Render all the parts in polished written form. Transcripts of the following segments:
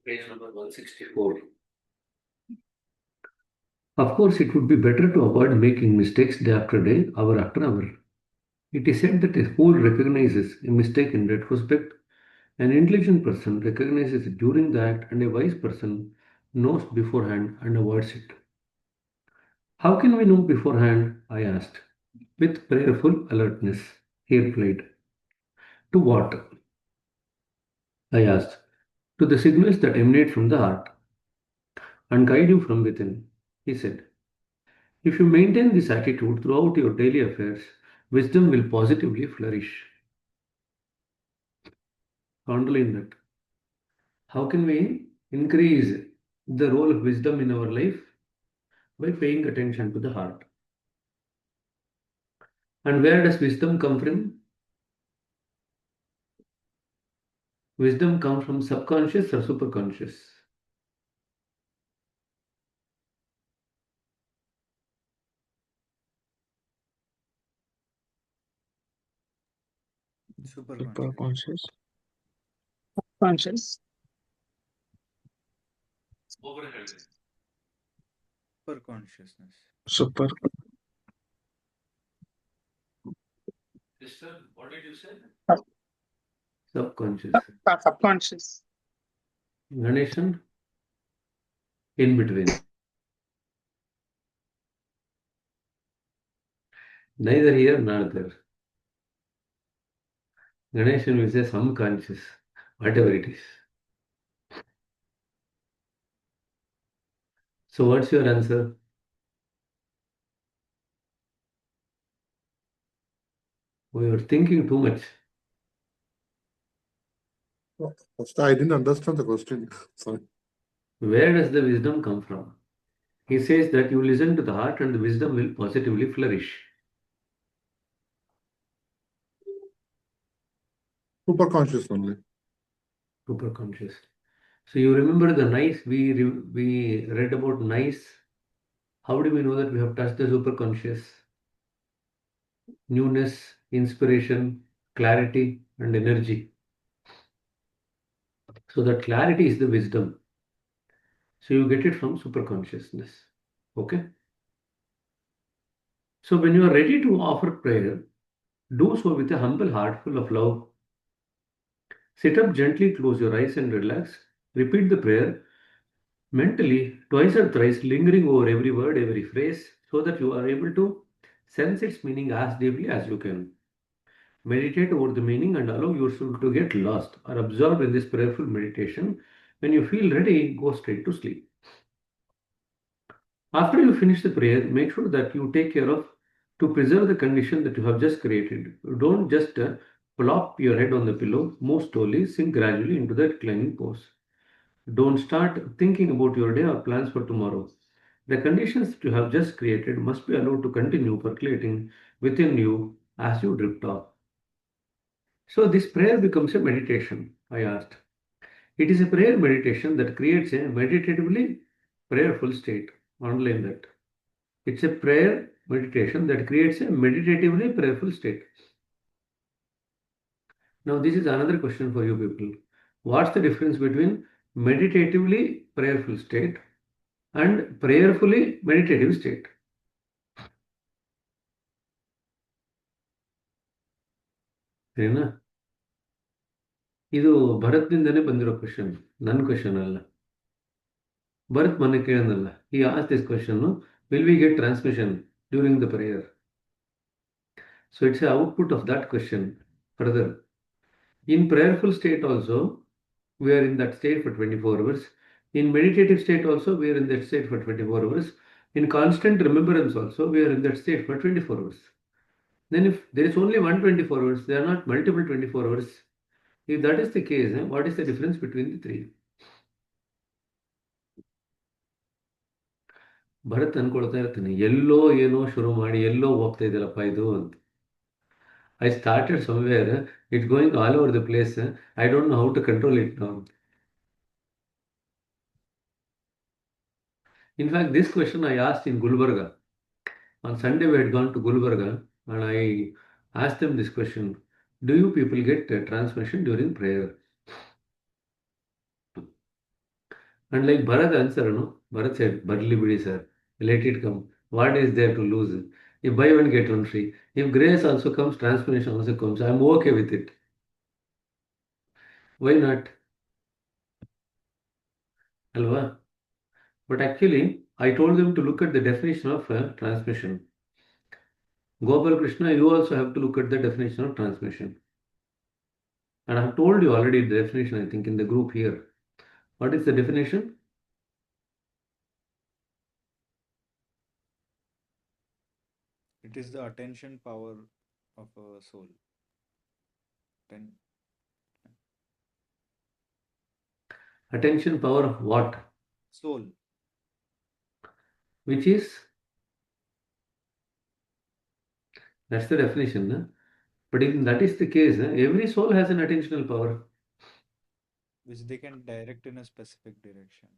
Page number 164. Of course, it would be better to avoid making mistakes day after day, hour after hour. It is said that a fool recognizes a mistake in retrospect, an intelligent person recognizes it during the act, and a wise person knows beforehand and avoids it. How can we know beforehand? I asked. With prayerful alertness, he replied. To what? I asked. To the signals that emanate from the heart and guide you from within, he said. If you maintain this attitude throughout your daily affairs, wisdom will positively flourish. Underline that. How can we increase the role of wisdom in our life? By paying attention to the heart. And where does wisdom come from? Wisdom comes from subconscious or superconscious? Superconscious. Conscious. Superconsciousness. Super. Sister, what did you say? Subconscious. Subconscious. Ganeshan? In between. Neither here nor there. Ganeshan will say some conscious, whatever it is. So what's your answer? We are thinking too much. First, I didn't understand the question. Sorry. Where does the wisdom come from? He says that you listen to the heart and the wisdom will positively flourish. Superconscious only. Superconscious. So you remember the nice, we read about nice. How do we know that we have touched the superconscious? Newness, inspiration, clarity, and energy. So that clarity is the wisdom. So you get it from superconsciousness. Okay? So when you are ready to offer prayer, do so with a humble heart full of love. Sit up gently, close your eyes and relax. Repeat the prayer mentally twice or thrice, lingering over every word, every phrase, so that you are able to sense its meaning as deeply as you can. Meditate over the meaning and allow yourself to get lost or absorbed in this prayerful meditation. When you feel ready, go straight to sleep. After you finish the prayer, make sure that you take care of to preserve the condition that you have just created. Don't just plop your head on the pillow. Move slowly, sink gradually into the reclining pose. Don't start thinking about your day or plans for tomorrow. The conditions that you have just created must be allowed to continue percolating within you as you drift off. So, this prayer becomes a meditation, I asked. It is a prayer meditation that creates a meditatively prayerful state. Underline that. It's a prayer meditation that creates a meditatively prayerful state. Now, this is another question for you people. What's the difference between meditatively prayerful state and prayerfully meditative state? ಸರಿನಾ ಇದು ಭರತ್ನಿಂದನೇ ಬಂದಿರೋ question ನನ್ನ question ಅಲ್ಲ ಭರತ್ ಮೊನ್ನೆ ಕೇಳನಲ್ಲ ಈ as this question will we get transmission during the prayer so it's a output of that question further in prayerful state also we are in that state for 24 hours. In meditative state also, we are in that state for 24 hours. In constant remembrance also, we are in that state for 24 hours. Then if there is only one 24 hours, there are not multiple 24 hours. If that is the case, what is the difference between the three? Bharat ಅನ್ಕೊಳ್ತಾ ಇರ್ತೀನಿ ಎಲ್ಲೋ ಏನೋ ಶುರು ಮಾಡಿ ಎಲ್ಲೋ ಹೋಗ್ತಾ ಇದೆಯಲ್ಲಪ್ಪ ಇದು ಅಂತ. I started somewhere, it's going all over the place. I don't know how to control it now. In fact, this question I asked in Gulbarga. On Sunday, we had gone to Gulbarga and I asked them this question. Do you people get transmission during prayer? And like Bharat answer, no? Bharat said, Barli Bidi sir, let it come. What is there to lose? If buy one get one free. If grace also comes, transformation also comes. I'm okay with it. Why not? Alva? But actually, I told them to look at the definition of transmission. Gopal Krishna, you also have to look at the definition of transmission. And I have told you already the definition, I think, in the group here. What is the definition? It is the attention power of a soul. Ten, Attention power of what? soul. Which is, that's the definition. But if that is the case, every soul has an attentional power. Which they can direct in a specific direction.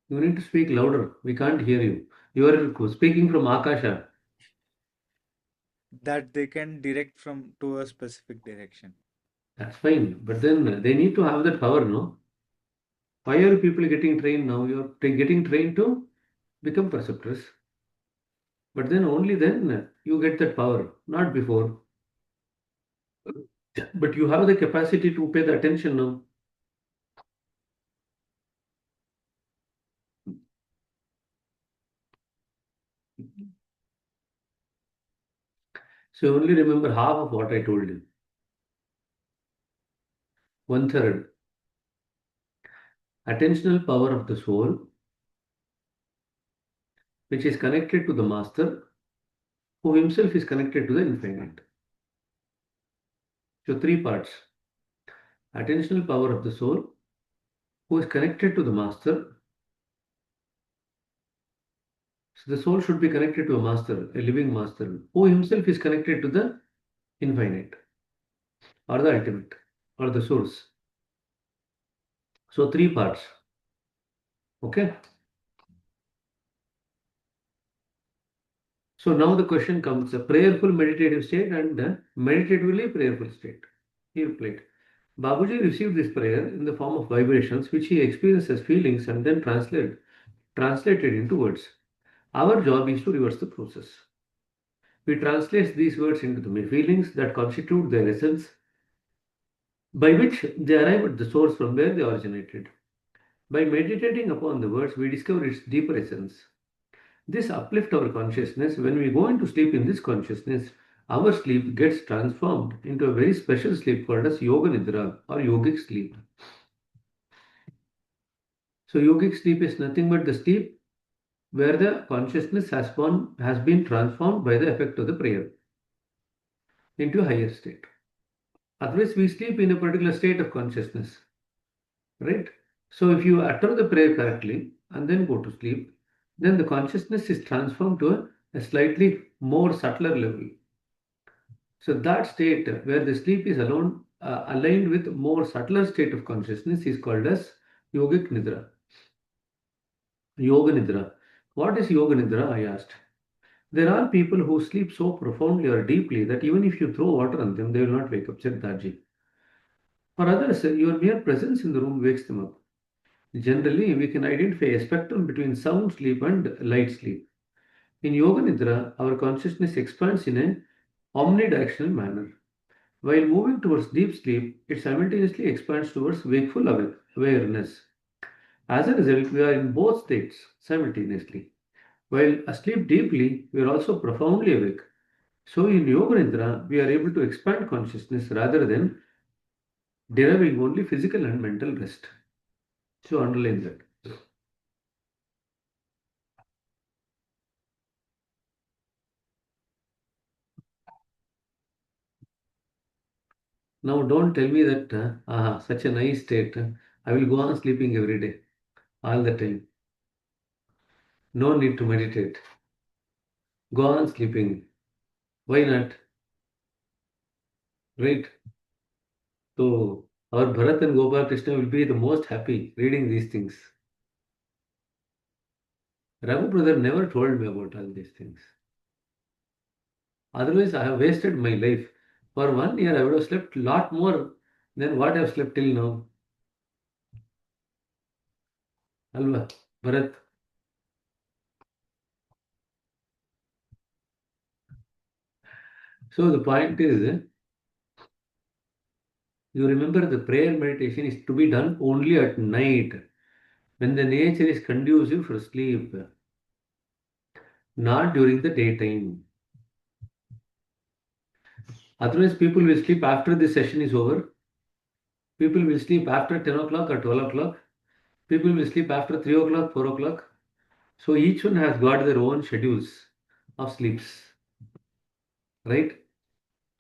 You need to speak louder. We can't hear you. You are speaking from Akasha. That they can direct from to a specific direction. That's fine. But then they need to have that power, no? Why are people getting trained now? You're getting trained to become preceptors. But then only then you get that power, not before. But you have the capacity to pay the attention now. So only remember half of what I told you. One third. Attentional power of the soul, which is connected to the master, who himself is connected to the infinite. So three parts. Attentional power of the soul, who is connected to the master. So the soul should be connected to a master, a living master, who himself is connected to the infinite, or the ultimate, or the source. So three parts. Okay. So now the question comes: a prayerful meditative state and a meditatively prayerful state. He replied, Babuji received this prayer in the form of vibrations which he experienced as feelings and then translated into words. Our job is to reverse the process. We translate these words into the feelings that constitute their essence, by which they arrive at the source from where they originated. By meditating upon the words, we discover its deeper essence. This uplifts our consciousness. When we go into sleep in this consciousness, our sleep gets transformed into a very special sleep called as Yoga Nidra or yogic sleep. So yogic sleep is nothing but the sleep where the consciousness has been transformed by the effect of the prayer into a higher state. Otherwise, we sleep in a particular state of consciousness, right? So if you utter the prayer correctly and then go to sleep, then the consciousness is transformed to a slightly more subtler level. So that state where the sleep is alone, aligned with more subtler state of consciousness is called as yogic nidra. Yoga nidra. What is yoga nidra? I asked. There are people who sleep so profoundly or deeply that even if you throw water on them, they will not wake up, said Daji. For others, your mere presence in the room wakes them up. Generally, we can identify a spectrum between sound sleep and light sleep. In Yoga Nidra, our consciousness expands in an omnidirectional manner. While moving towards deep sleep, it simultaneously expands towards wakeful awareness. As a result, we are in both states simultaneously. While asleep deeply, we are also profoundly awake. So in Yoga Nidra, we are able to expand consciousness rather than deriving only physical and mental rest. So underline that. Now don't tell me that such a nice state. I will go on sleeping every day, all the time. No need to meditate. Go on sleeping. Why not? Right? So our Bharat and Gopal Krishna will be the most happy reading these things. Raghu brother never told me about all these things. Otherwise, I have wasted my life. For 1 year, I would have slept a lot more than what I have slept till now. ಅಲ್ವಾ Bharat? So the point is, you remember the prayer meditation is to be done only at night when the nature is conducive for sleep, not during the daytime. Otherwise, people will sleep after the session is over. People will sleep after 10 o'clock or 12 o'clock. People will sleep after 3 o'clock, 4 o'clock. So each one has got their own schedules of sleeps, right?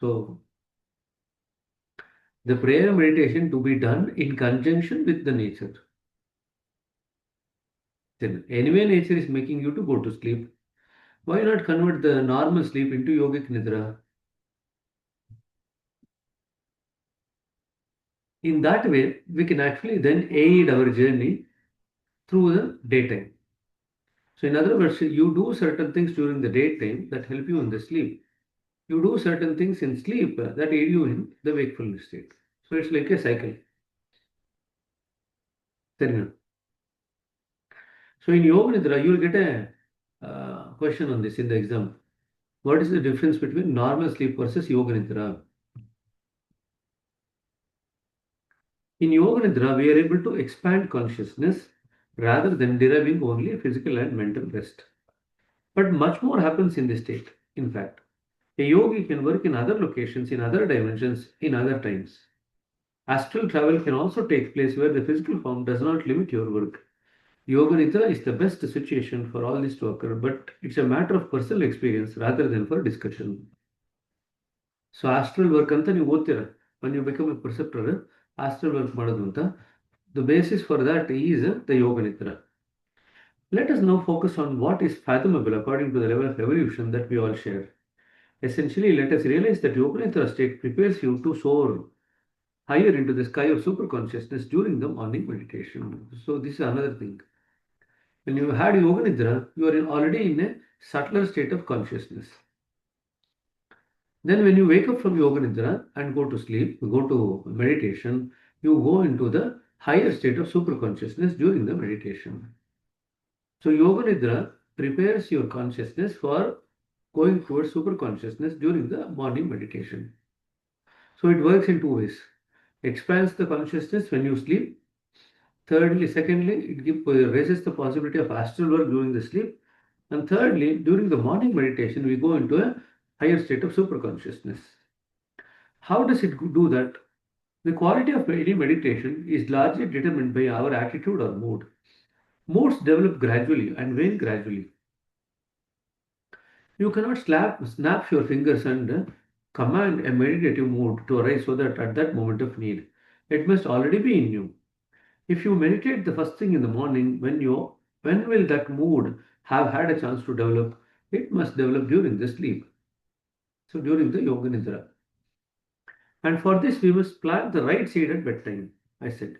So the prayer meditation to be done in conjunction with the nature. Then anyway, nature is making you to go to sleep. Why not convert the normal sleep into yogic nidra? In that way, we can actually then aid our journey through the daytime. So in other words, you do certain things during the daytime that help you in the sleep. You do certain things in sleep that aid you in the wakefulness state. So it's like a cycle. Then, so in Yoga Nidra, you will get a question on this in the exam. What is the difference between normal sleep versus Yoga Nidra? In Yoga Nidra, we are able to expand consciousness rather than deriving only physical and mental rest. But much more happens in this state, in fact. A yogi can work in other locations, in other dimensions, in other times. Astral travel can also take place where the physical form does not limit your work. Yoga Nidra is the best situation for all this to occur, but it's a matter of personal experience rather than for discussion. So astral work ಅಂತ ನೀವು ಓದ್ತೀರ, when you become a preceptor, astral work ಮಾಡೋದು ಅಂತ. The basis for that is the Yoga Nidra. Let us now focus on what is fathomable according to the level of evolution that we all share. Essentially, let us realize that Yoga Nidra state prepares you to soar higher into the sky of super consciousness during the morning meditation. So this is another thing. When you had Yoga Nidra, you are already in a subtler state of consciousness. Then when you wake up from Yoga Nidra and go to sleep, go to meditation, you go into the higher state of super consciousness during the meditation. So Yoga Nidra prepares your consciousness for going towards super consciousness during the morning meditation. So it works in two ways. Expands the consciousness when you sleep. Thirdly, secondly, it raises the possibility of astral work during the sleep. And thirdly, during the morning meditation, we go into a higher state of super consciousness. How does it do that? The quality of any meditation is largely determined by our attitude or mood. Moods develop gradually and wane gradually. You cannot snap your fingers and command a meditative mood to arise so that at that moment of need, it must already be in you. If you meditate the first thing in the morning, when will that mood have had a chance to develop? It must develop during the sleep. So during the Yoga Nidra. And for this, we must plant the right seed at bedtime. I said.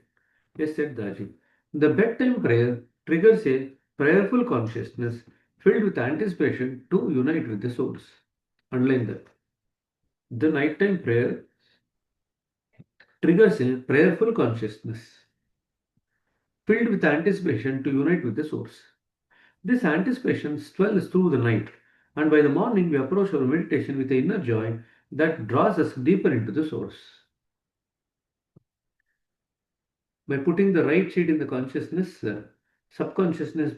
Yes, said Daji. The bedtime prayer triggers a prayerful consciousness filled with anticipation to unite with the source. Underline that. The nighttime prayer triggers a prayerful consciousness filled with anticipation to unite with the source. This anticipation swells through the night, and by the morning we approach our meditation with the inner joy that draws us deeper into the source. By putting the right seed in the consciousness, subconsciousness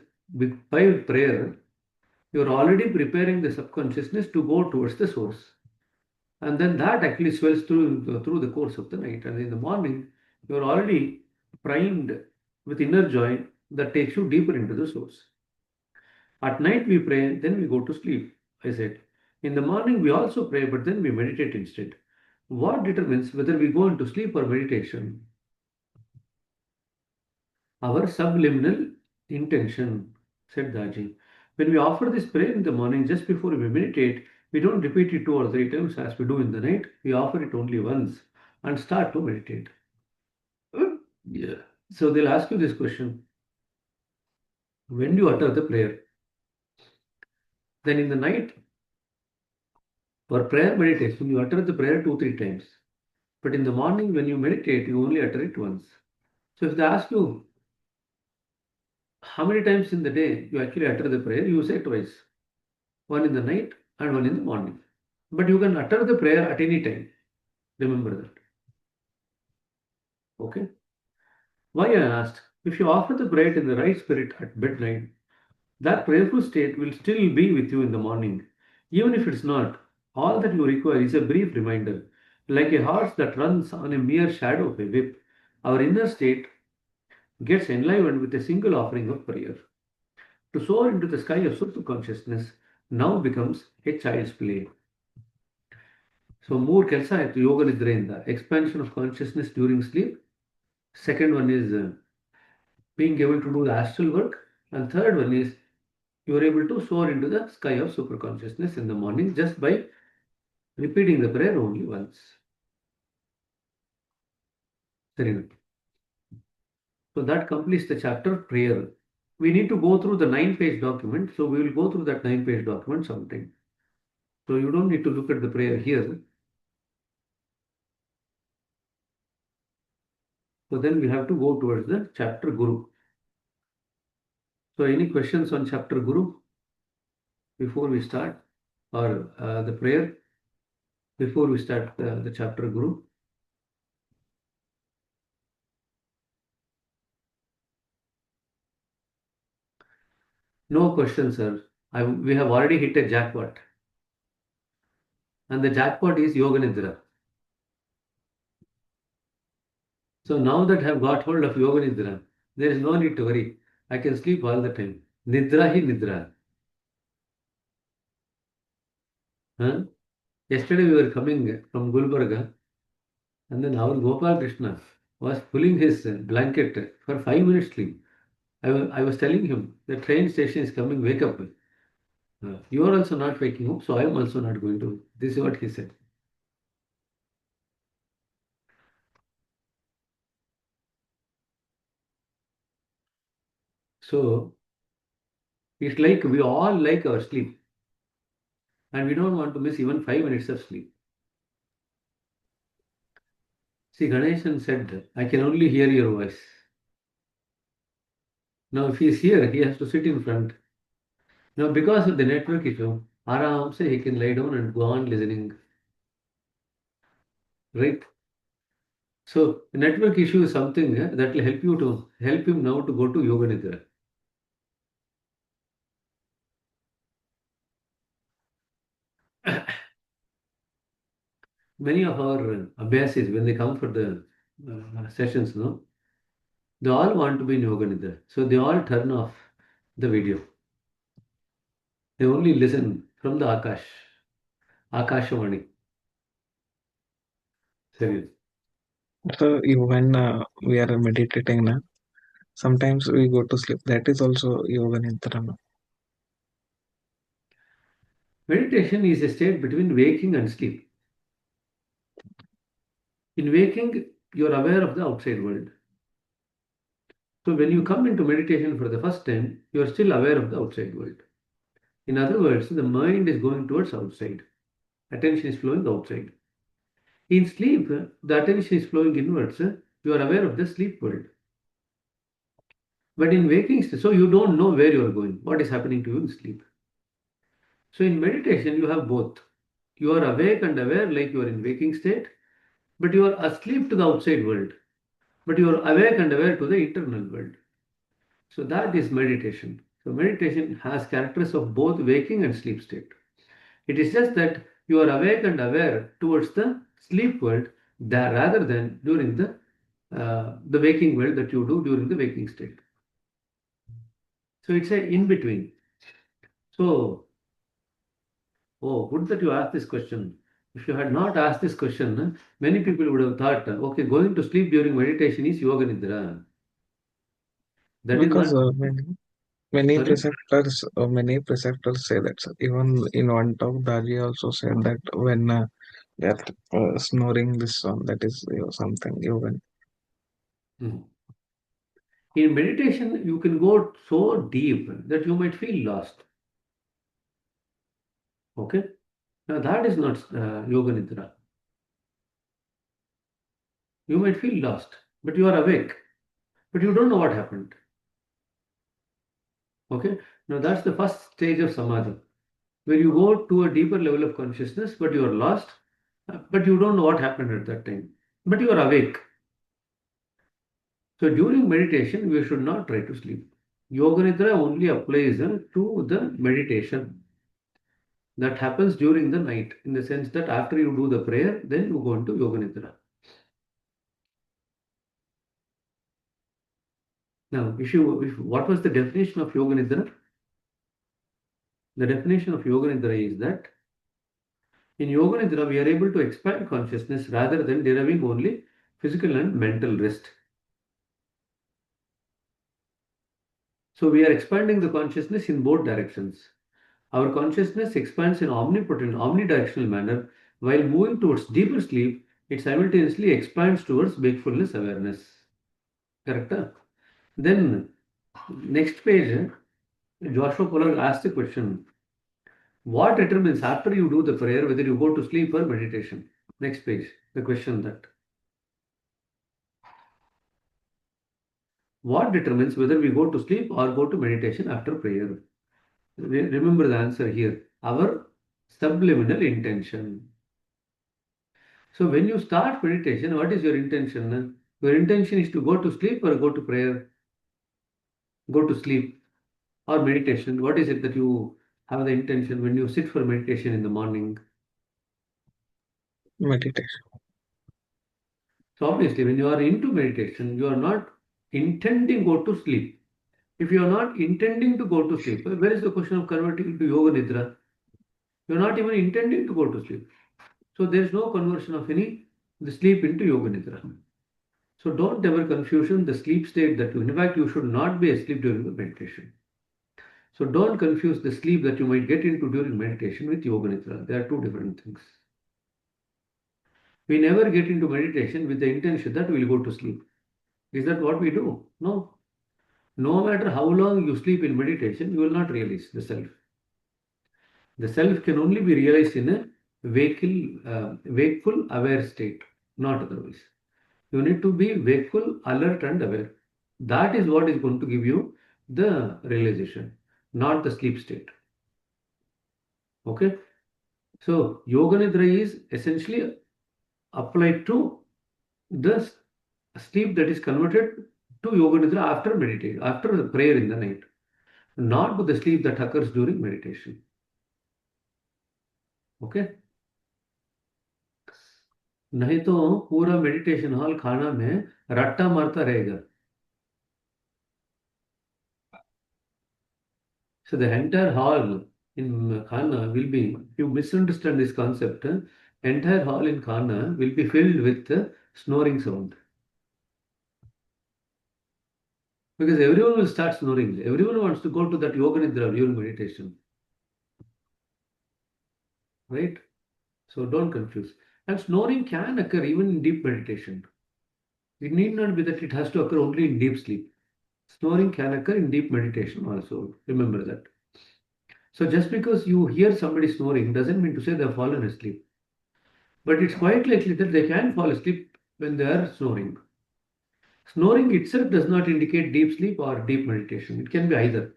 by prayer, you are already preparing the subconsciousness to go towards the source. And then that actually swells through the course of the night. And in the morning, you are already primed with inner joy that takes you deeper into the source. At night we pray, then we go to sleep, I said. In the morning we also pray, but then we meditate instead. What determines whether we go into sleep or meditation? Our subliminal intention, said Daji. When we offer this prayer in the morning just before we meditate, we don't repeat it 2 or 3 times as we do in the night. We offer it only once and start to meditate. Yeah. So they'll ask you this question. When do you utter the prayer? Then in the night, for prayer meditation, you utter the prayer 2 or 3 times. But in the morning, when you meditate, you only utter it once. So if they ask you, how many times in the day you actually utter the prayer? You say twice, one in the night and one in the morning. But you can utter the prayer at any time. Remember that. Okay. Why I asked? If you offer the prayer in the right spirit at midnight, that prayerful state will still be with you in the morning. Even if it's not, all that you require is a brief reminder. Like a horse that runs on a mere shadow of a whip, our inner state gets enlivened with a single offering of prayer. To soar into the sky of superconsciousness now becomes a child's play. So ಮೂರು ಕೆಲಸ ಆಯಿತು ಯೋಗ ನಿದ್ರೆಯಿಂದ expansion of consciousness during sleep. Second one is being able to do the astral work. And third one is you are able to soar into the sky of superconsciousness in the morning just by repeating the prayer only once. ಸರಿನಾ? So that completes the chapter prayer. We need to go through the 9-page document. So we will go through that 9-page document sometime. So you don't need to look at the prayer here. So then we have to go towards the chapter Guru. So any questions on chapter Guru before we start, or the prayer before we start the chapter Guru? No questions, sir. We have already hit a jackpot. And the jackpot is Yoga Nidra. So now that I have got hold of Yoga Nidra, there is no need to worry. I can sleep all the time. Nidra hi Nidra. Huh? Yesterday we were coming from Gulbarga, and then our Gopal Krishna was pulling his blanket for 5 minutes sleep. I was telling him, the train station is coming, wake up. You are also not waking up, so I am also not going to. This is what he said. So it's like we all like our sleep, and we don't want to miss even 5 minutes of sleep. See, Ganeshan said, I can only hear your voice. Now, if he is here, he has to sit in front. Now, because of the network issue, Aram say he can lie down and go on listening. Right? So, the network issue is something that will help him now to go to Yoga Nidra. Many of our abhyasis, when they come for the sessions, no, they all want to be in Yoga Nidra. So, they all turn off the video. They only listen from the Akashavani. Serious. So when we are meditating, na, sometimes we go to sleep. That is also yoga nidra. No? Meditation is a state between waking and sleep. In waking, you are aware of the outside world. So when you come into meditation for the first time, you are still aware of the outside world. In other words, the mind is going towards outside. Attention is flowing outside. In sleep, the attention is flowing inwards. You are aware of the sleep world. But in waking, so you don't know where you are going, what is happening to you in sleep. So in meditation, you have both. You are awake and aware like you are in waking state, but you are asleep to the outside world. But you are awake and aware to the internal world. So that is meditation. So meditation has characters of both waking and sleep state. It is just that you are awake and aware towards the sleep world there rather than during the waking world that you do during the waking state. So it's a in between. So, oh, good that you asked this question. If you had not asked this question, many people would have thought, okay, going to sleep during meditation is yoga nidra. That is Because not. Sorry? many preceptors say that. Sir. Even in one talk, Daji also said that when they are snoring this song, that is something yoga. Hmm. In meditation, you can go so deep that you might feel lost. Okay? Now, that is not yoga nidra. You might feel lost, but you are awake, but you don't know what happened. Okay, now that's the first stage of samadhi, where you go to a deeper level of consciousness, but you are lost, but you don't know what happened at that time, but you are awake. So during meditation, we should not try to sleep. Yoga Nidra only applies to the meditation that happens during the night, in the sense that after you do the prayer, then you go into Yoga Nidra. Now, what was the definition of Yoga Nidra? The definition of Yoga Nidra is that in Yoga Nidra, we are able to expand consciousness rather than deriving only physical and mental rest. So we are expanding the consciousness in both directions. Our consciousness expands in omnipotent, omnidirectional manner. While moving towards deeper sleep, it simultaneously expands towards wakefulness awareness. Correct? Then, next page, Joshua Pollard asked the question, what determines after you do the prayer whether you go to sleep or meditation? Next page, the question that. What determines whether we go to sleep or go to meditation after prayer? Remember the answer here. Our subliminal intention. So when you start meditation, what is your intention? Your intention is to go to sleep or go to prayer, go to sleep or meditation. What is it that you have the intention when you sit for meditation in the morning? Meditation. So obviously, when you are into meditation, you are not intending go to sleep. If you are not intending to go to sleep, where is the question of converting into yoga nidra? You are not even intending to go to sleep. So there is no conversion of any the sleep into yoga nidra. So don't ever confusion the sleep state that you, in fact, you should not be asleep during the meditation. So don't confuse the sleep that you might get into during meditation with yoga nidra. They are two different things. We never get into meditation with the intention that we will go to sleep. Is that what we do? No. No matter how long you sleep in meditation, you will not realize the self. The self can only be realized in a wakeful, aware state, not otherwise. You need to be wakeful, alert, and aware. That is what is going to give you the realization, not the sleep state. Okay? So, Yoga Nidra is essentially applied to the sleep that is converted to Yoga Nidra after meditation, after the prayer in the night, not to the sleep that occurs during meditation. Okay? नहीं तो पूरा meditation hall खाना में रट्टा मारता रहेगा. So the entire hall in Khana will be, if you misunderstand this concept, entire hall in Khana will be filled with snoring sound. Because everyone will start snoring. Everyone wants to go to that yoga nidra during meditation. Right? So don't confuse. And snoring can occur even in deep meditation. It need not be that it has to occur only in deep sleep. Snoring can occur in deep meditation also. Remember that. So just because you hear somebody snoring doesn't mean to say they've fallen asleep. But it's quite likely that they can fall asleep when they are snoring. Snoring itself does not indicate deep sleep or deep meditation. It can be either.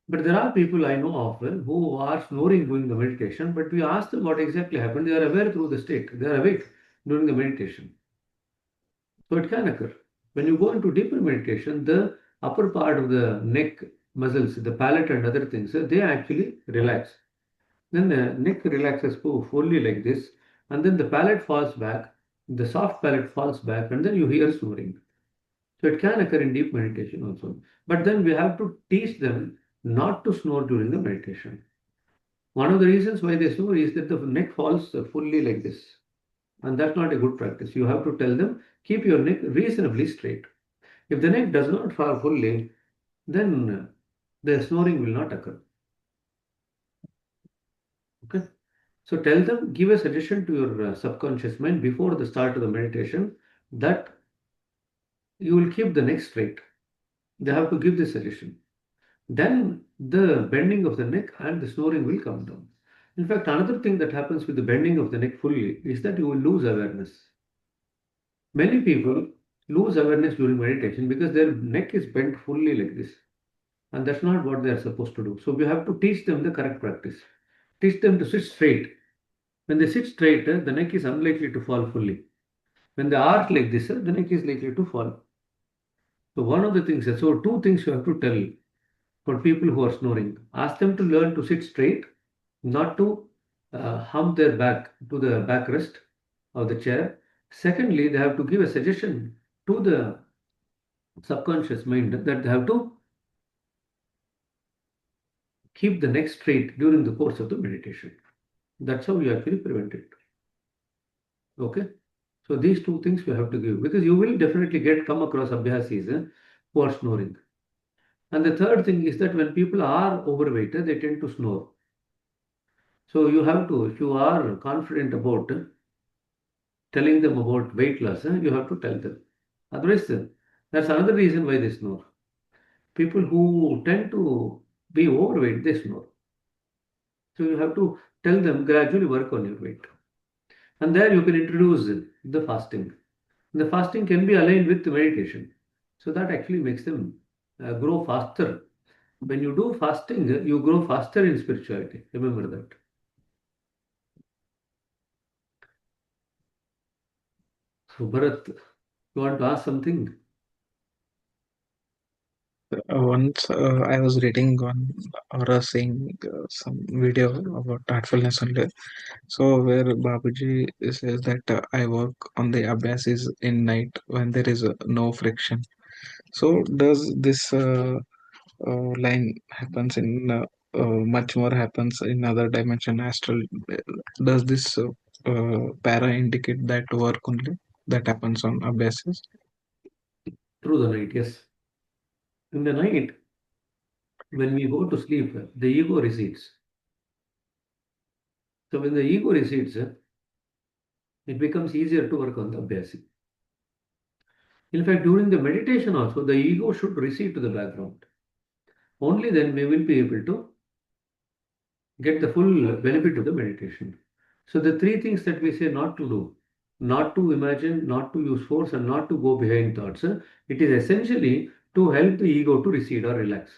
But there are people I know of who are snoring during the meditation, but we ask them what exactly happened. They are aware through the state. They are awake during the meditation. So it can occur. When you go into deeper meditation, the upper part of the neck muscles, the palate and other things, they actually relax. Then the neck relaxes fully like this, and then the palate falls back, the soft palate falls back, and then you hear snoring. So it can occur in deep meditation also. But then we have to teach them not to snore during the meditation. One of the reasons why they snore is that the neck falls fully like this. And that's not a good practice. You have to tell them, keep your neck reasonably straight. If the neck does not fall fully, then the snoring will not occur. Okay. So tell them, give a suggestion to your subconscious mind before the start of the meditation that you will keep the neck straight. They have to give this suggestion. Then the bending of the neck and the snoring will come down. In fact, another thing that happens with the bending of the neck fully is that you will lose awareness. Many people lose awareness during meditation because their neck is bent fully like this. and that's not what they are supposed to do. So we have to teach them the correct practice. Teach them to sit straight. When they sit straight, the neck is unlikely to fall fully. When they arch like this, the neck is likely to fall. So one of the things, so two things you have to tell for people who are snoring. Ask them to learn to sit straight, not to hump their back to the backrest of the chair. Secondly, they have to give a suggestion to the subconscious mind that they have to keep the neck straight during the course of the meditation. That's how you actually prevent it. Okay. So these two things you have to give, because you will definitely come across abhyasis who are snoring. And the third thing is that when people are overweight, they tend to snore. So you have to, if you are confident about telling them about weight loss, you have to tell them. Otherwise, that's another reason why they snore. People who tend to be overweight, they snore. So you have to tell them gradually work on your weight. And there you can introduce the fasting. The fasting can be aligned with the meditation. So that actually makes them grow faster. When you do fasting, you grow faster in spirituality. Remember that. So Bharat, you want to ask something? Once I was reading on or seeing some video about heartfulness only. So where Babuji says that I work on the abhyasis in night when there is no friction. So does this line happens in much more happens in other dimension astral? Does this para indicate that work only that happens on abhyasis? Through the night, yes. In the night, when we go to sleep, the ego recedes. So when the ego recedes, it becomes easier to work on the abhyasi. In fact, during the meditation also, the ego should recede to the background. Only then we will be able to get the full benefit of the meditation. So the three things that we say not to do, not to imagine, not to use force, and not to go behind thoughts, it is essentially to help the ego to recede or relax.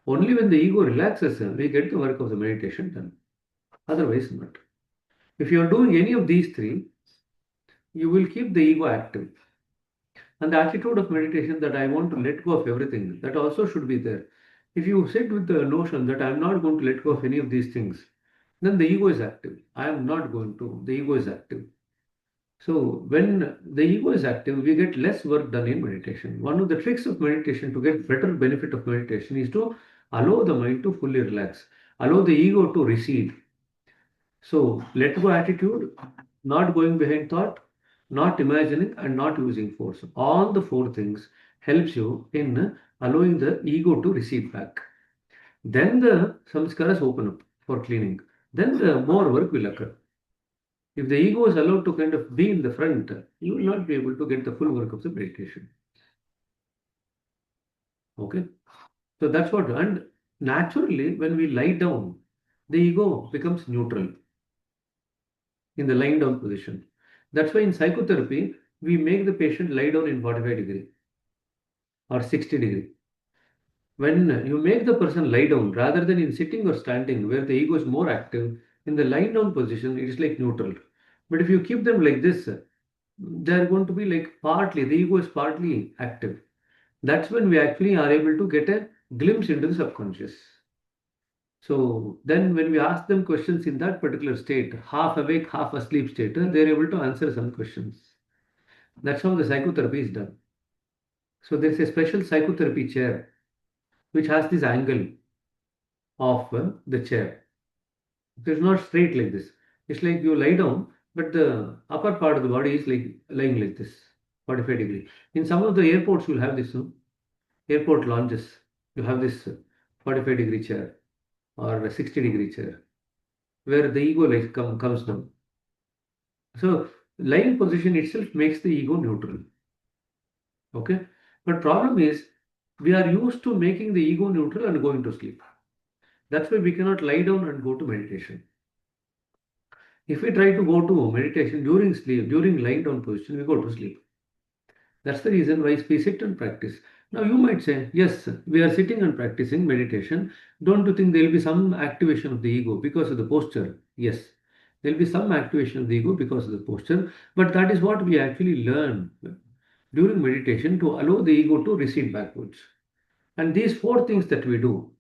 Only when the ego relaxes, we get the work of the meditation done. Otherwise, not. If you are doing any of these three, you will keep the ego active. And the attitude of meditation that I want to let go of everything, that also should be there. If you sit with the notion that I am not going to let go of any of these things, then the ego is active. I am not going to. The ego is active. So when the ego is active, we get less work done in meditation. One of the tricks of meditation to get better benefit of meditation is to allow the mind to fully relax, allow the ego to recede. So let go attitude, not going behind thought, not imagining, and not using force. All the four things helps you in allowing the ego to recede back. Then the samskaras open up for cleaning. Then the more work will occur. If the ego is allowed to kind of be in the front, you will not be able to get the full work of the meditation. Okay? So that's what, and naturally, when we lie down, the ego becomes neutral in the lying down position. That's why in psychotherapy, we make the patient lie down in 45-degree or 60-degree. When you make the person lie down rather than in sitting or standing where the ego is more active, in the lying down position, it is like neutral. But if you keep them like this, they're going to be like partly, the ego is partly active. That's when we actually are able to get a glimpse into the subconscious. So then when we ask them questions in that particular state, half awake, half asleep state, they're able to answer some questions. That's how the psychotherapy is done. So there's a special psychotherapy chair which has this angle of the chair. It's not straight like this. It's like you lie down, but the upper part of the body is like lying like this, 45 degree. In some of the airports, you'll have this, airport lounges. You have this 45-degree chair or a 60-degree chair where the ego like comes down. So lying position itself makes the ego neutral. Okay. But problem is we are used to making the ego neutral and going to sleep. That's why we cannot lie down and go to meditation. If we try to go to meditation during sleep, during lying down position, we go to sleep. That's the reason why we sit and practice. Now you might say, yes, we are sitting and practicing meditation. Don't you think there will be some activation of the ego because of the posture? Yes, there will be some activation of the ego because of the posture, but that is what we actually learn during meditation to allow the ego to recede backwards. And these four things that we do,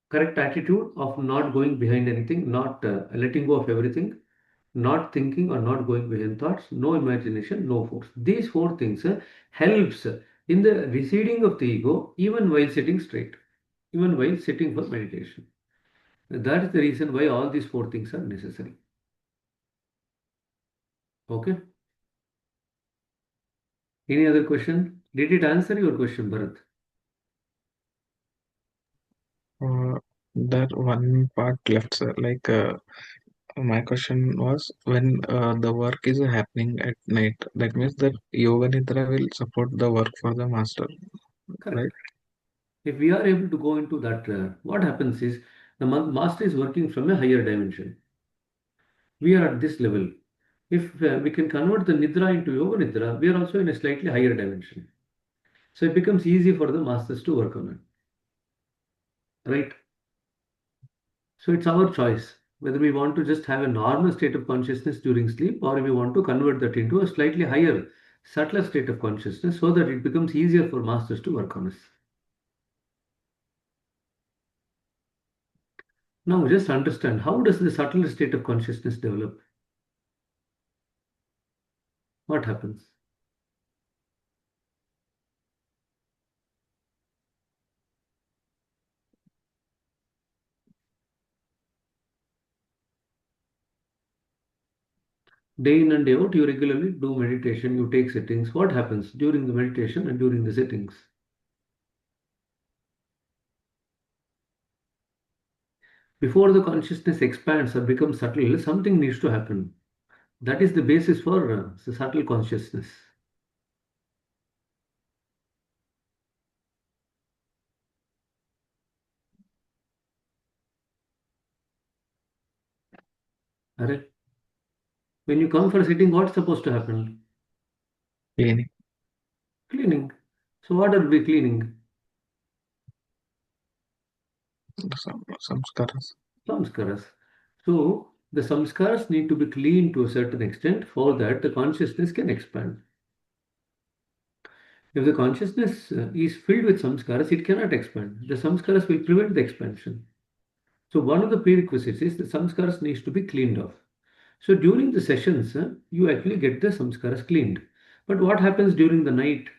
correct attitude of not going behind anything, not letting go of everything, not thinking or not going behind thoughts, no imagination, no force. These four things helps in the receding of the ego even while sitting straight, even while sitting for meditation. That is the reason why all these four things are necessary. Okay. Any other question? Did it answer your question, Bharat? That one part left, sir. Like my question was, when the work is happening at night, that means that yoga nidra will support the work for the master, right? Correct. If we are able to go into that, what happens is the master is working from a higher dimension. We are at this level. If we can convert the nidra into yoga nidra, we are also in a slightly higher dimension. So it becomes easy for the masters to work on it, right? So it's our choice whether we want to just have a normal state of consciousness during sleep or we want to convert that into a slightly higher, subtler state of consciousness so that it becomes easier for masters to work on us. Now just understand, how does the subtler state of consciousness develop? What happens? Day in and day out, you regularly do meditation, you take sittings. What happens during the meditation and during the sittings? Before the consciousness expands or becomes subtle, something needs to happen. That is the basis for the subtle consciousness. Correct? When you come for sitting, what's supposed to happen? Cleaning Cleaning. So what are we cleaning? some samskaras. Samskaras. So the samskaras need to be cleaned to a certain extent for that the consciousness can expand. If the consciousness is filled with samskaras, it cannot expand. The samskaras will prevent the expansion. So one of the prerequisites is the samskaras needs to be cleaned off. So during the sessions, you actually get the samskaras cleaned. But what happens during the night?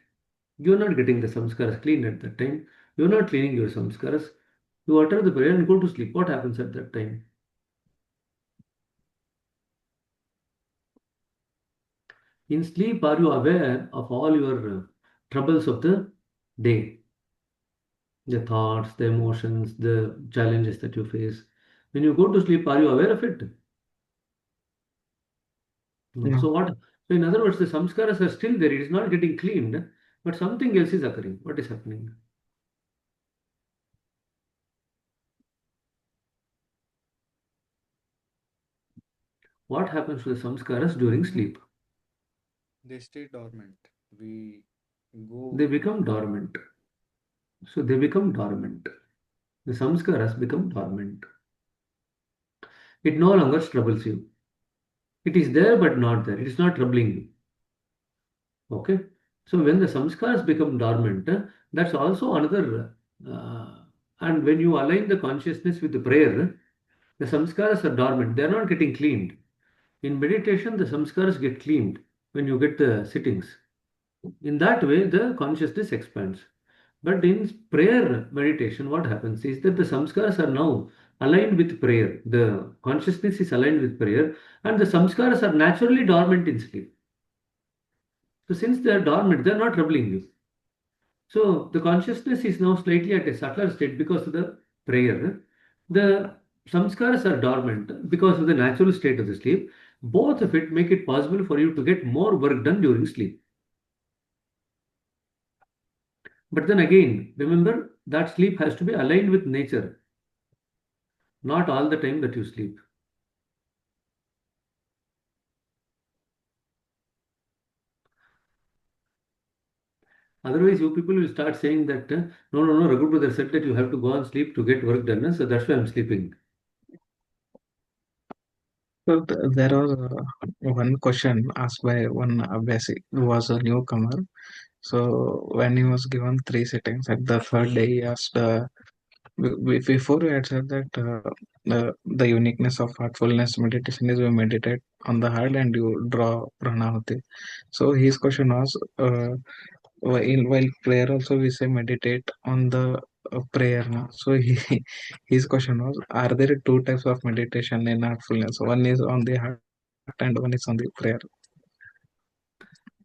You're not getting the samskaras cleaned at that time. You're not cleaning your samskaras. You utter the prayer and go to sleep. What happens at that time? In sleep, are you aware of all your troubles of the day? The thoughts, the emotions, the challenges that you face. When you go to sleep, are you aware of it? No. No, So what? So in other words, the samskaras are still there. It is not getting cleaned, but something else is occurring. What is happening? What happens to the samskaras during sleep? They stay dormant. We go. They become dormant. So they become dormant. The samskaras become dormant. It no longer troubles you. It is there but not there. It is not troubling you. Okay. So when the samskaras become dormant, that's also another. And when you align the consciousness with the prayer, the samskaras are dormant. They are not getting cleaned. In meditation, the samskaras get cleaned when you get the sittings. In that way, the consciousness expands. But in prayer meditation, what happens is that the samskaras are now aligned with prayer. The consciousness is aligned with prayer, and the samskaras are naturally dormant in sleep. So, since they are dormant, they are not troubling you. So, the consciousness is now slightly at a subtler state because of the prayer. The samskaras are dormant because of the natural state of the sleep. Both of it make it possible for you to get more work done during sleep. But then again, remember that sleep has to be aligned with nature, not all the time that you sleep. Otherwise, you people will start saying that, no, no, no, Raghu brother said that you have to go and sleep to get work done, so that's why I'm sleeping. So there was one question asked by one Abhyasi who was a newcomer. So when he was given three sittings, at the third day he asked, before you had said that the uniqueness of heartfulness meditation is you meditate on the heart and you draw pranahuti. So his question was, while prayer also we say meditate on the prayer. Na? So his question was, are there two types of meditation in heartfulness? One is on the heart and one is on the prayer.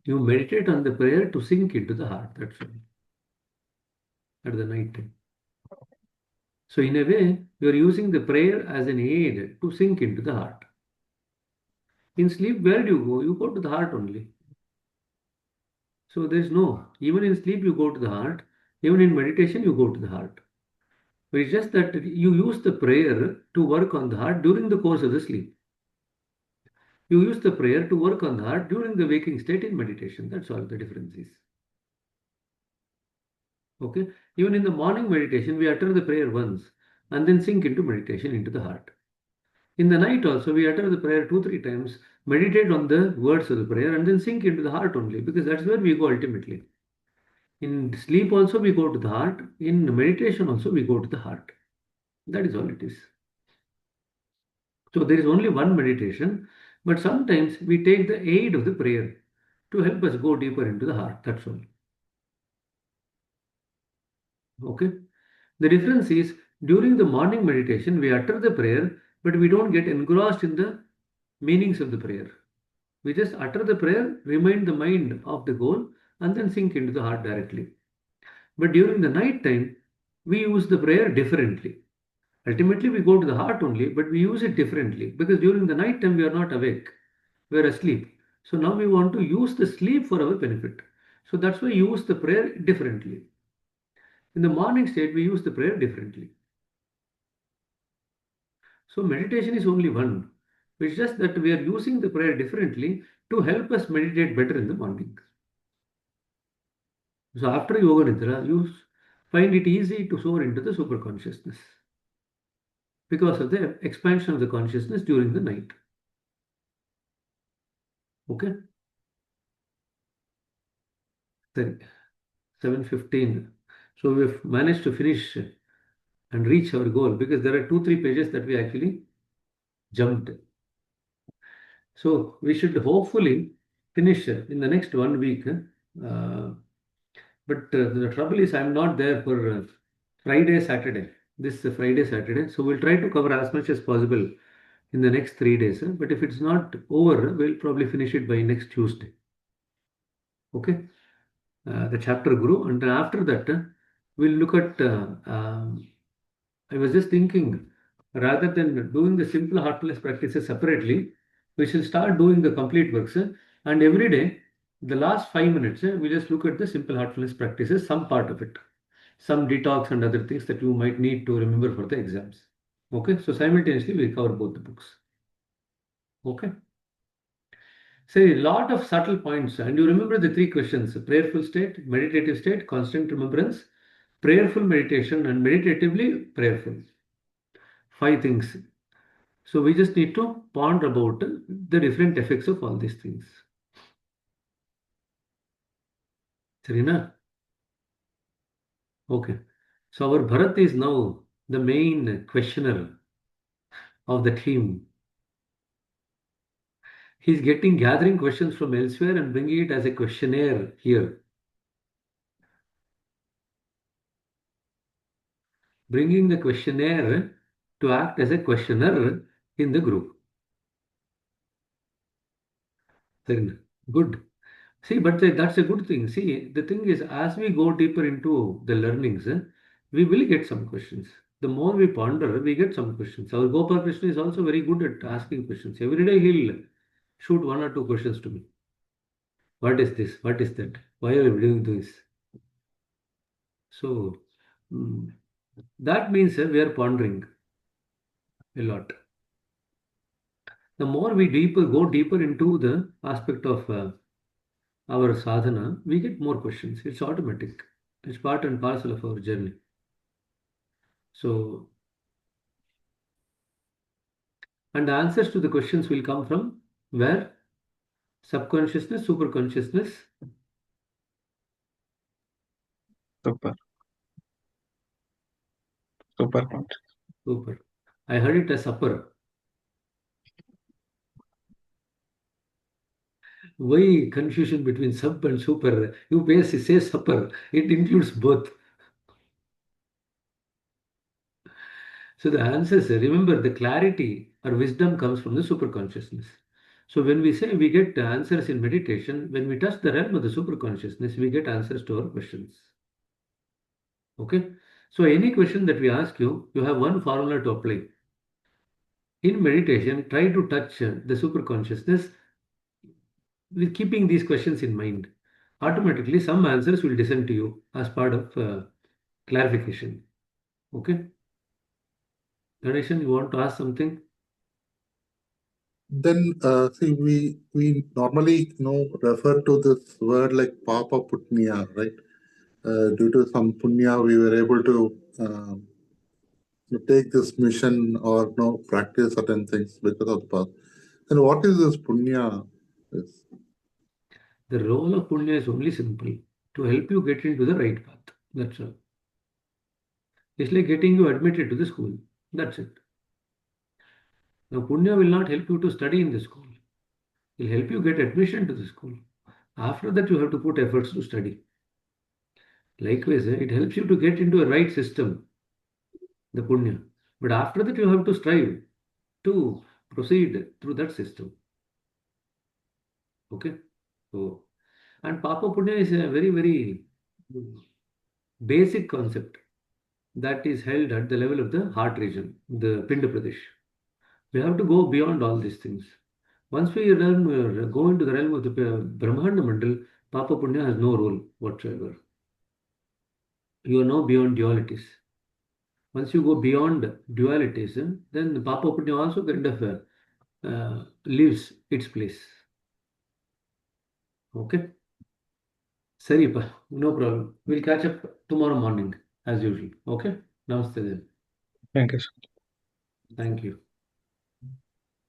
You meditate on the prayer to sink into the heart, that's all, at the night time. So in a way, you are using the prayer as an aid to sink into the heart. In sleep, where do you go? You go to the heart only. So there's no, even in sleep, you go to the heart. Even in meditation, you go to the heart. But it's just that you use the prayer to work on the heart during the course of the sleep. You use the prayer to work on the heart during the waking state in meditation. That's all the difference is. Okay? Even in the morning meditation, we utter the prayer once and then sink into meditation into the heart. In the night also, we utter the prayer 2-3 times, meditate on the words of the prayer, and then sink into the heart only, because that's where we go ultimately. In sleep also, we go to the heart. In meditation also, we go to the heart. That is all it is. So there is only one meditation, but sometimes we take the aid of the prayer to help us go deeper into the heart. That's all. Okay. The difference is during the morning meditation, we utter the prayer, but we don't get engrossed in the meanings of the prayer. We just utter the prayer, remind the mind of the goal, and then sink into the heart directly. But during the night time, we use the prayer differently. Ultimately, we go to the heart only, but we use it differently because during the night time, we are not awake, we are asleep. So now we want to use the sleep for our benefit. So that's why we use the prayer differently. In the morning state, we use the prayer differently. So meditation is only one. It's just that we are using the prayer differently to help us meditate better in the morning. So after Yoga Nidra, you find it easy to soar into the super consciousness because of the expansion of the consciousness during the night. Okay? 7:15. So we've managed to finish and reach our goal because there are 2-3 pages that we actually jumped. So we should hopefully finish in the next 1 week. But the trouble is I'm not there for Friday, Saturday. This Friday, Saturday. So we'll try to cover as much as possible in the next 3 days. But if it's not over, we'll probably finish it by next Tuesday. Okay? The chapter grew, and after that, we'll look at. I was just thinking, rather than doing the simple heartfulness practices separately, we shall start doing the complete works. And every day, the last 5 minutes, we just look at the simple heartfulness practices, some part of it, some detox and other things that you might need to remember for the exams. Okay, so simultaneously we cover both the books. Okay. So a lot of subtle points, and you remember the three questions: prayerful state, meditative state, constant remembrance, prayerful meditation, and meditatively prayerful. 5 things. So we just need to ponder about the different effects of all these things. Serena? Okay. So our Bharat is now the main questioner of the team. He's gathering questions from elsewhere and bringing it as a questionnaire here. Bringing the questionnaire to act as a questioner in the group. Serena. Good. See, but that's a good thing. See, the thing is, as we go deeper into the learnings, we will get some questions. The more we ponder, we get some questions. Our Gopal Krishna is also very good at asking questions. Every day he'll shoot 1 or 2 questions to me. What is this? What is that? Why are we doing this? So that means we are pondering a lot. The more we go deeper into the aspect of our sadhana, we get more questions. It's automatic. It's part and parcel of our journey. So, and the answers to the questions will come from where? Subconsciousness, superconsciousness. Super, super point. Super. I heard it as upper. Why confusion between sub and super? You basically say supper. It includes both. So the answers, remember, the clarity or wisdom comes from the super consciousness. So when we say we get the answers in meditation, when we touch the realm of the super consciousness, we get answers to our questions. Okay? So any question that we ask you, you have one formula to apply. In meditation, try to touch the super consciousness with keeping these questions in mind. Automatically, some answers will descend to you as part of clarification. Okay? Ganeshan, you want to ask something? Then see, we normally refer to this word like Papa Putniya, right? Due to some punya, we were able to take this mission or practice certain things because of the path. Then what is this punya? Is? The role of punya is only simple to help you get into the right path. That's all. It's like getting you admitted to the school. That's it. Now, punya will not help you to study in the school. It will help you get admission to the school. After that, you have to put efforts to study. Likewise, it helps you to get into a right system, the punya. But after that, you have to strive to proceed through that system. Okay? So, and Papa Punya is a very, very basic concept that is held at the level of the heart region, the Pinda Pradesh. We have to go beyond all these things. Once we go into the realm of the Brahmanda Mandal, Papa Punya has no role whatsoever. You are now beyond dualities. Once you go beyond dualities, then the Papa Punya also kind of leaves its place. Okay? Saripa, no problem. We'll catch up tomorrow morning as usual. Okay? Namaste then. Thank you, sir. Thank you.